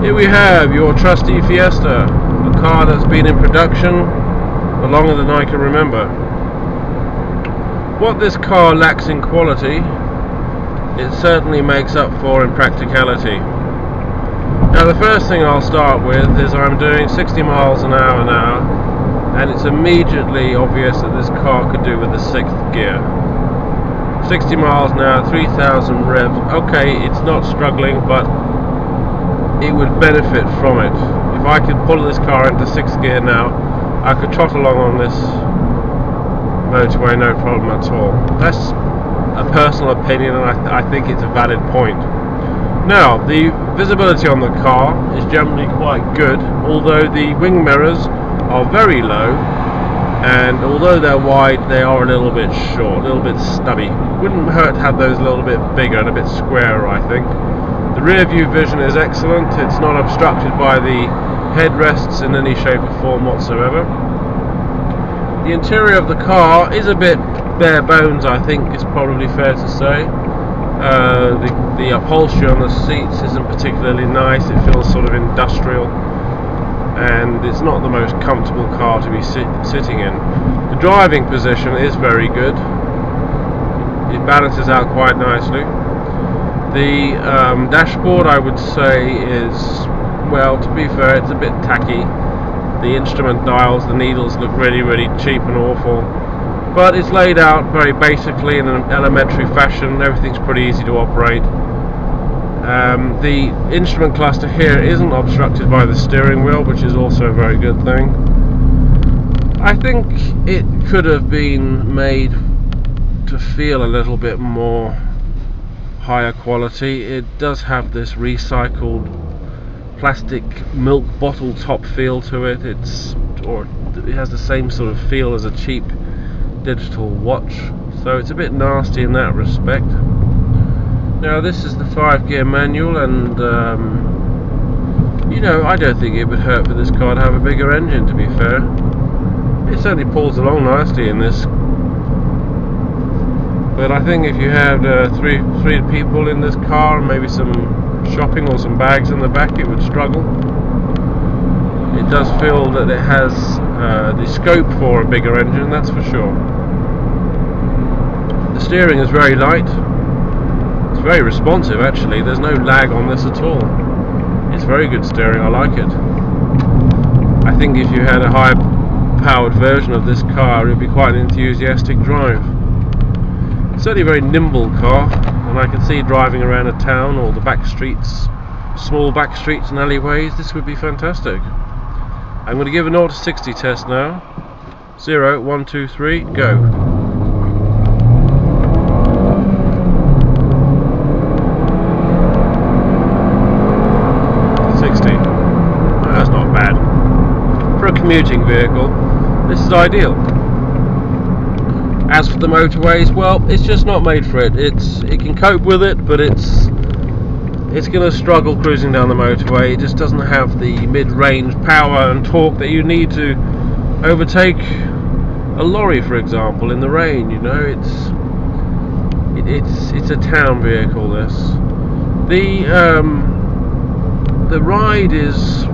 Here we have your trusty Fiesta, a car that's been in production for longer than I can remember. What this car lacks in quality, it certainly makes up for in practicality. Now the first thing I'll start with is I'm doing 60 miles an hour now, and it's immediately obvious that this car could do with the 6th gear. 60 miles an hour, 3,000 revs, okay, it's not struggling, but it would benefit from it. If I could pull this car into 6th gear now, I could trot along on this motorway no problem at all. That's a personal opinion, and I think it's a valid point. Now, the visibility on the car is generally quite good, although the wing mirrors are very low, and although they're wide, they are a little bit short, a little bit stubby. Wouldn't hurt to have those a little bit bigger and a bit squarer, I think. The rear view vision is excellent. It's not obstructed by the headrests in any shape or form whatsoever. The interior of the car is a bit bare bones, I think it's probably fair to say. The upholstery on the seats isn't particularly nice. It feels sort of industrial, and it's not the most comfortable car to be sitting in. The driving position is very good. It balances out quite nicely. The dashboard, I would say, is, well, to be fair, it's a bit tacky. The instrument dials, the needles look really, really cheap and awful. But it's laid out very basically in an elementary fashion. Everything's pretty easy to operate. The instrument cluster here isn't obstructed by the steering wheel, which is also a very good thing. I think it could have been made to feel a little bit more higher quality. It does have this recycled plastic milk bottle top feel to it. It has the same sort of feel as a cheap digital watch, so it's a bit nasty in that respect. Now this is the 5-gear manual, and you know, I don't think it would hurt for this car to have a bigger engine, to be fair. It certainly pulls along nicely in this, but I think if you had three people in this car and maybe some shopping or some bags in the back, it would struggle. It does feel that it has the scope for a bigger engine, that's for sure. The steering is very light. It's very responsive, actually. There's no lag on this at all. It's very good steering, I like it. I think if you had a high powered version of this car, it would be quite an enthusiastic drive. It's certainly a very nimble car, and I can see driving around a town or the back streets, small back streets and alleyways, this would be fantastic. I'm going to give a 0 to 60 test now. 0, 1, 2, 3, go. That's not bad. For a commuting vehicle, this is ideal. As for the motorways, well, it's just not made for it. It can cope with it, but it's going to struggle cruising down the motorway. It just doesn't have the mid-range power and torque that you need to overtake a lorry, for example, in the rain. You know, it's a town vehicle. This the ride is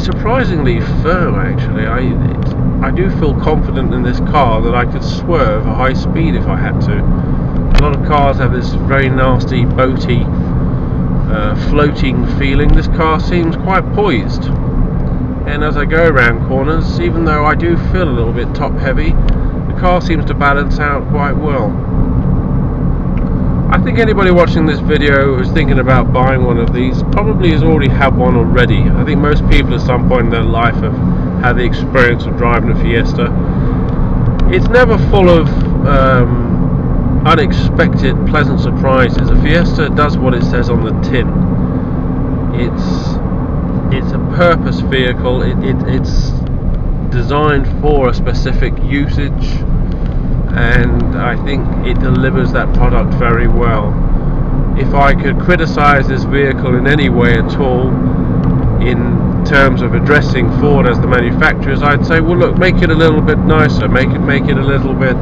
surprisingly firm, actually. I do feel confident in this car that I could swerve at high speed if I had to. A lot of cars have this very nasty, boaty, floating feeling. This car seems quite poised, and as I go around corners, even though I do feel a little bit top heavy, the car seems to balance out quite well. I think anybody watching this video who's thinking about buying one of these probably has already had one already. I think most people at some point in their life have had the experience of driving a Fiesta. It's never full of unexpected pleasant surprises. A Fiesta does what it says on the tin. It's a purpose vehicle. It's designed for a specific usage, and I think it delivers that product very well. If I could criticize this vehicle in any way at all in terms of addressing Ford as the manufacturers, I'd say, well, look, make it a little bit nicer, make it a little bit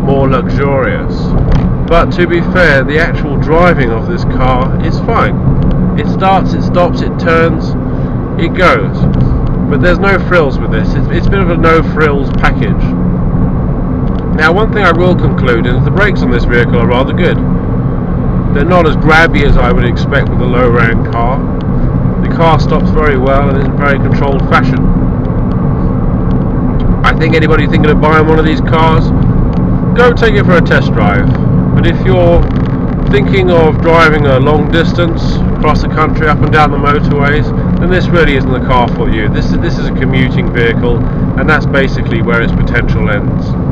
more luxurious. But to be fair, the actual driving of this car is fine. It starts, it stops, it turns, it goes. But there's no frills with this. It's a bit of a no frills package. Now, one thing I will conclude is the brakes on this vehicle are rather good. They're not as grabby as I would expect with a low rank car. The car stops very well and in a very controlled fashion. I think anybody thinking of buying one of these cars, go take it for a test drive. But if you're thinking of driving a long distance across the country, up and down the motorways, then this really isn't the car for you. This is a commuting vehicle, and that's basically where its potential ends.